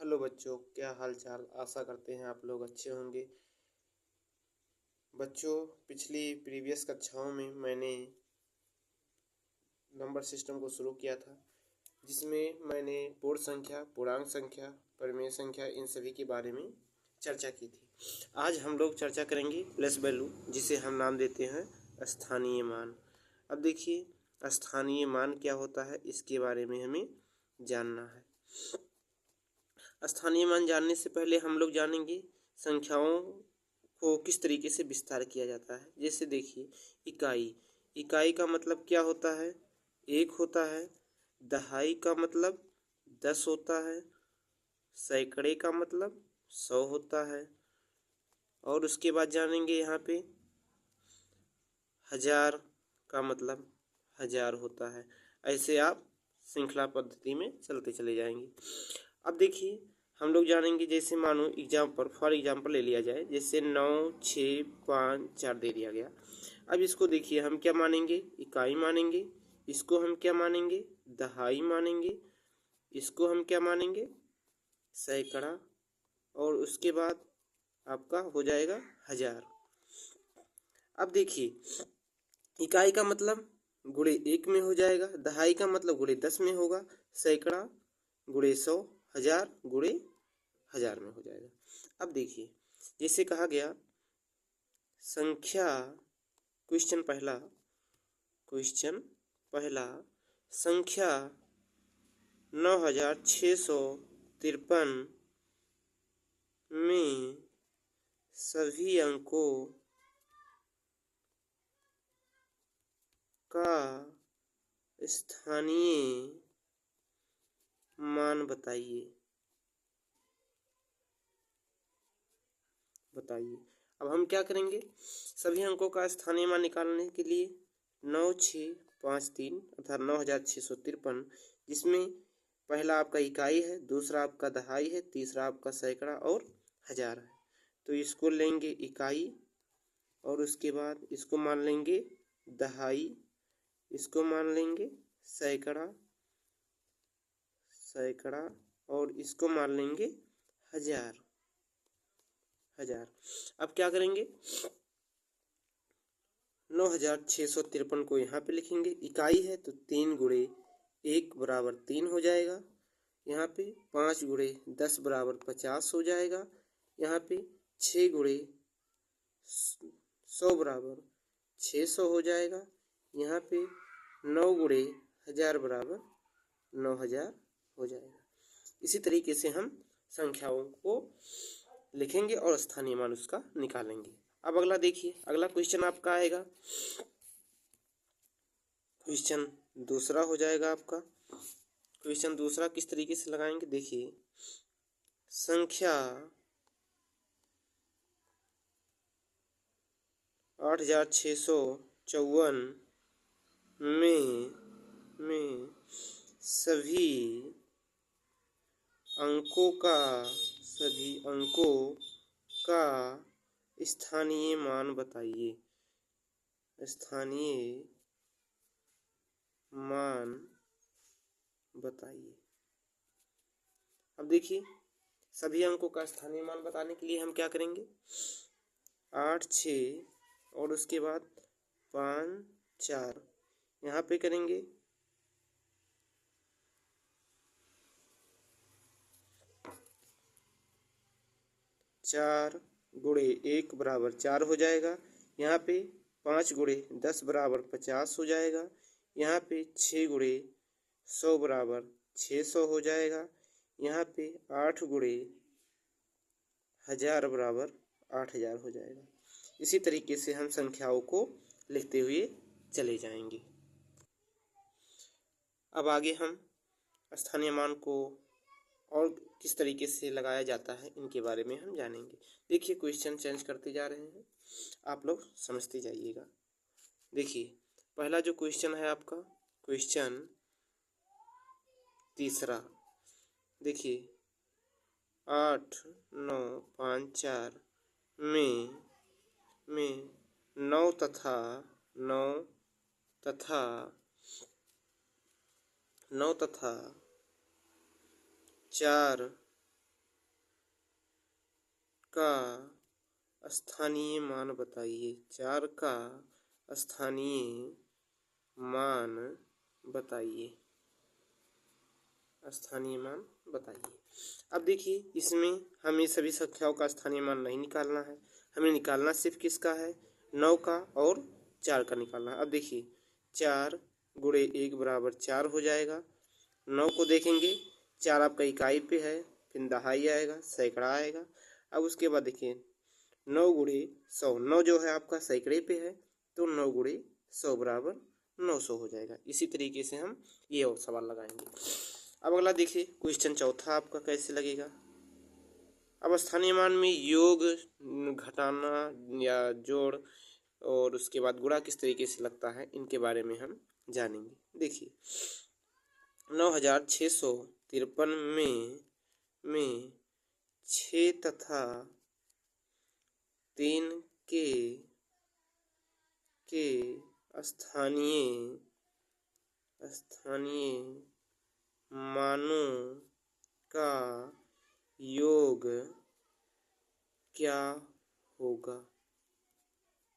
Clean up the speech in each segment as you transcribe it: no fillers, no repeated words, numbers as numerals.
Hello बच्चों, क्या हाल चाल। आशा करते हैं आप लोग अच्छे होंगे। बच्चों, पिछली प्रीवियस कक्षाओं में मैंने नंबर सिस्टम को शुरू किया था, जिसमें मैंने पूर्ण संख्या, पूर्णांक संख्या, परिमेय संख्या, इन सभी के बारे में चर्चा की थी। आज हम लोग चर्चा करेंगे प्लस वैल्यू, जिसे हम नाम देते हैं स्थानीय मान। अब देखिए, स्थानीय मान क्या होता है, इसके बारे में हमें जानना है। स्थानीय मान जानने से पहले हम लोग जानेंगे संख्याओं को किस तरीके से विस्तार किया जाता है। जैसे देखिए, इकाई। इकाई का मतलब क्या होता है? एक होता है। दहाई का मतलब 10 होता है। सैकड़े का मतलब 100 होता है। और उसके बाद जानेंगे यहाँ पे हजार का मतलब 1000 होता है। ऐसे आप श्रृंखला पद्धति में चलते चले जाएंगे। अब देखिए, हम लोग जानेंगे, जैसे मानो फॉर एग्जाम्पल ले लिया जाए, जैसे 9, 6, 5, 4 दे दिया गया। अब इसको देखिए, हम क्या मानेंगे? इकाई मानेंगे। इसको हम क्या मानेंगे? दहाई मानेंगे। इसको हम क्या मानेंगे? सैकड़ा। और उसके बाद आपका हो जाएगा 1000। अब देखिए, इकाई का मतलब गुणे 1 में हो जाएगा, दहाई का मतलब गुणे 10 में होगा, सैकड़ा गुणे 100, 1000 गुणे 1000 में हो जाएगा। अब देखिए, जैसे कहा गया संख्या, क्वेश्चन पहला संख्या 9653 में सभी अंकों का स्थानीय मान बताइए। अब हम क्या करेंगे? सभी अंकों का स्थानीय मान निकालने के लिए 9653 अर्थात 9653, जिसमें पहला आपका इकाई है, दूसरा आपका दहाई है, तीसरा आपका सैकड़ा और 1000 है। तो इसको लेंगे इकाई, और उसके बाद इसको मान लेंगे दहाई, इसको मान लेंगे सैकड़ा, और इसको मान लेंगे 1000। अब क्या करेंगे? 9653 को यहाँ पे लिखेंगे। इकाई है तो 3 गुणे 1 बराबर 3 हो जाएगा। यहाँ पे 5 गुणे 10 बराबर 50 हो जाएगा। यहाँ पे 6 गुणे 100 बराबर 600 हो जाएगा। यहाँ पे 9 गुणे 1000 बराबर 9000 हो जाएगा। इसी तरीके से हम संख्याओं को लिखेंगे और स्थानीय मान उसका निकालेंगे। अब अगला देखिए, अगला क्वेश्चन आपका आएगा, क्वेश्चन दूसरा हो जाएगा आपका। क्वेश्चन दूसरा किस तरीके से लगाएंगे? देखिए, संख्या 8654 में सभी अंकों का स्थानीय मान बताइए। स्थानीय मान बताइए। अब देखिए, सभी अंकों का स्थानीय मान बताने के लिए हम क्या करेंगे? 8, 6 और उसके बाद 5, 4 यहाँ पे करेंगे। 4 गुणे 1 बराबर 4 हो जाएगा। यहाँ पे 5 गुणे 10 बराबर 50 हो जाएगा। यहाँ पे 6 गुणे 100 बराबर 600 हो जाएगा। यहाँ पे 8 गुणे 1000 बराबर 8000 हो जाएगा। इसी तरीके से हम संख्याओं को लिखते हुए चले जाएंगे। अब आगे हम स्थानीय मान को और किस तरीके से लगाया जाता है, इनके बारे में हम जानेंगे। देखिए, क्वेश्चन चेंज करते जा रहे हैं, आप लोग समझते जाइएगा। देखिए, पहला जो क्वेश्चन है आपका, क्वेश्चन तीसरा, देखिए 8, 9, 5, 4 में 9 तथा 4 का स्थानीय मान बताइए। 4 का स्थानीय मान बताइए। स्थानीय मान बताइए। अब देखिए इसमें हमें सभी संख्याओं का स्थानीय मान नहीं निकालना है, हमें निकालना सिर्फ किसका है, 9 का और 4 का निकालना है। अब देखिए 4 गुणे 1 बराबर 4 हो जाएगा। 9 को देखेंगे, 4 आपका इकाई पे है, फिर दहाई आएगा, सैकड़ा आएगा। अब उसके बाद देखिए 9 गुणे 100, 9 जो है आपका सैकड़े पे है, तो 9 गुणे 100 बराबर 900 हो जाएगा। इसी तरीके से हम ये और सवाल लगाएंगे। अब अगला देखिए क्वेश्चन चौथा आपका कैसे लगेगा। अब स्थानीय मान में योग, घटाना या जोड़ और उसके बाद गुणा किस तरीके से लगता है, इनके बारे में हम जानेंगे। देखिए 9653 में 6 तथा 3 के स्थानीय मानों का योग क्या होगा।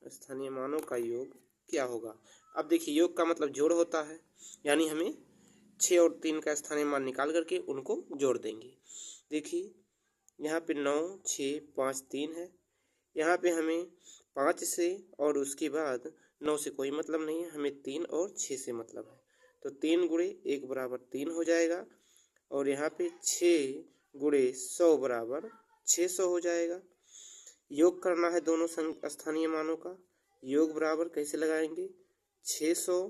स्थानीय मानों का योग क्या होगा। अब देखिए योग का मतलब जोड़ होता है, यानी हमें 6 और 3 का स्थानीय मान निकाल करके उनको जोड़ देंगे। देखिए यहाँ पे 9 6 5 3 है, यहाँ पे हमें 5 से और उसके बाद 9 से कोई मतलब नहीं है, हमें 3 और 6 से मतलब है। तो 3 गुणे 1 बराबर 3 हो जाएगा, और यहाँ पे 6 गुणे 100 बराबर 600 हो जाएगा। योग करना है दोनों स्थानीय मानों का, योग बराबर कैसे लगाएंगे, 600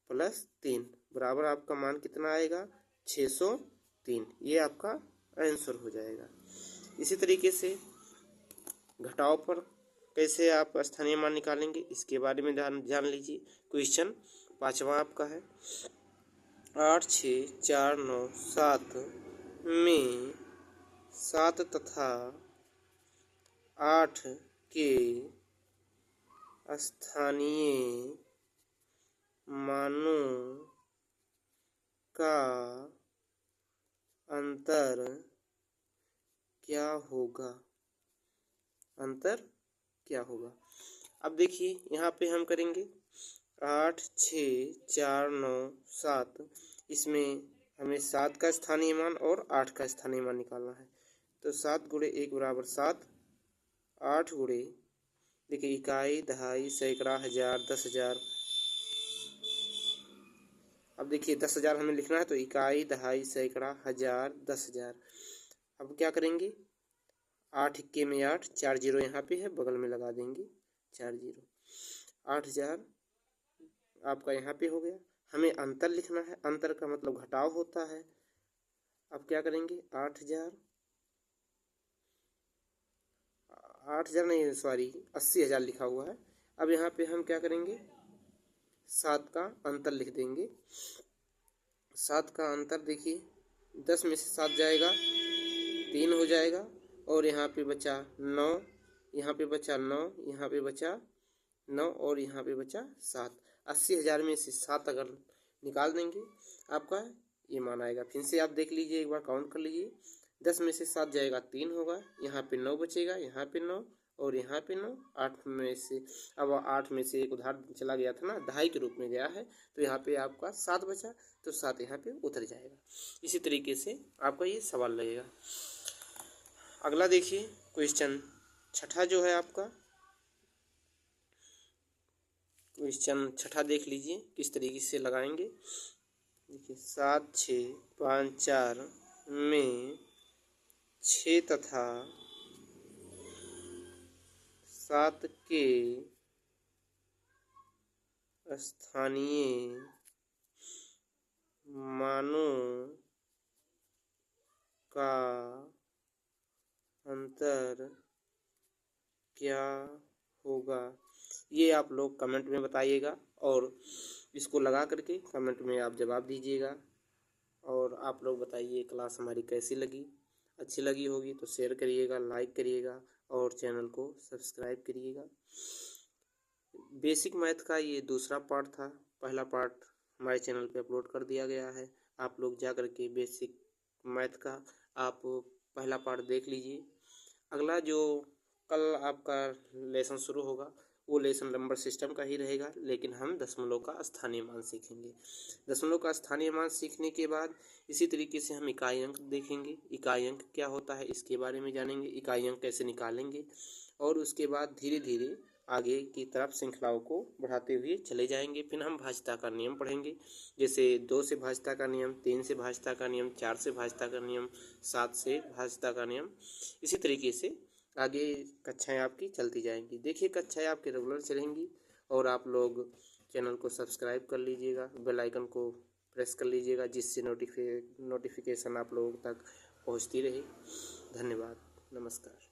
प्लस 3 बराबर आपका मान कितना आएगा, 603। ये आपका आंसर हो जाएगा। इसी तरीके से घटाव पर कैसे आप स्थानीय मान निकालेंगे, इसके बारे में जान लीजिए। क्वेश्चन पांचवा आपका है 8 6 4 9 7 में 7 तथा 8 के स्थानीय मानों का अंतर क्या होगा। अंतर क्या होगा। अब देखिए यहाँ पे हम करेंगे 8 6 4 9 7, इसमें हमें 7 का स्थानीय मान और 8 का स्थानीय मान निकालना है। तो 7 गुणे 1 बराबर 7, 8 गुणे देखिए इकाई दहाई सैकड़ा हजार 10,000। अब देखिए 10,000 हमें लिखना है, तो इकाई दहाई सैकड़ा हजार 10,000। अब क्या करेंगे, 8 इक्के में 8, 4 जीरो यहाँ पे है, बगल में लगा देंगे 4 जीरो। 8,000 आपका यहाँ पे हो गया। हमें अंतर लिखना है, अंतर का मतलब घटाव होता है। अब क्या करेंगे 8,000 नहीं, सॉरी 80,000 लिखा हुआ है। अब यहाँ पे हम क्या करेंगे, 7 का अंतर लिख देंगे। 7 का अंतर देखिए 10 में से 7 जाएगा 3 हो जाएगा, और यहाँ पे बचा 9, यहाँ पे बचा 9, यहाँ पे बचा 9 और यहाँ पे बचा 7। 80,000 में से 7 अगर निकाल देंगे आपका ये मान आएगा। फिर से आप देख लीजिए, एक बार काउंट कर लीजिए। 10 में से 7 जाएगा 3 होगा, यहाँ पे 9 बचेगा, यहाँ पे 9 और यहाँ पे 9। 8 में से अब 8 में से एक उधार चला गया था ना, दहाई के रूप में गया है, तो यहाँ पे आपका 7 बचा, तो 7 यहाँ पे उतर जाएगा। इसी तरीके से आपका ये सवाल लगेगा। अगला देखिए क्वेश्चन छठा जो है आपका, क्वेश्चन छठा देख लीजिए किस तरीके से लगाएंगे। देखिए 7 6 5 4 में 6 तथा 7 के स्थानीय मानों का अंतर क्या होगा। ये आप लोग कमेंट में बताइएगा, और इसको लगा करके कमेंट में आप जवाब दीजिएगा। और आप लोग बताइए क्लास हमारी कैसी लगी। अच्छी लगी होगी तो शेयर करिएगा, लाइक करिएगा और चैनल को सब्सक्राइब करिएगा। बेसिक मैथ का ये दूसरा पार्ट था, पहला पार्ट हमारे चैनल पे अपलोड कर दिया गया है। आप लोग जा कर के बेसिक मैथ का आप पहला पार्ट देख लीजिए। अगला जो कल आपका लेसन शुरू होगा वो लेसन नंबर सिस्टम का ही रहेगा, लेकिन हम दशमलव का स्थानीय मान सीखेंगे। दशमलव का स्थानीय मान सीखने के बाद इसी तरीके से हम इकाई अंक देखेंगे। इकाई अंक क्या होता है इसके बारे में जानेंगे, इकाई अंक कैसे निकालेंगे, और उसके बाद धीरे धीरे आगे की तरफ श्रृंखलाओं को बढ़ाते हुए चले जाएंगे। फिर हम भाज्यता का नियम पढ़ेंगे, जैसे 2 से भाज्यता का नियम, 3 से भाज्यता का नियम, 4 से भाज्यता का नियम, 7 से भाज्यता का नियम। इसी तरीके से आगे कक्षाएं आपकी चलती जाएंगी। देखिए कक्षाएं आपकी रेगुलर चलेंगी और आप लोग चैनल को सब्सक्राइब कर लीजिएगा, बेल आइकन को प्रेस कर लीजिएगा, जिससे नोटिफिकेशन आप लोगों तक पहुंचती रहे। धन्यवाद, नमस्कार।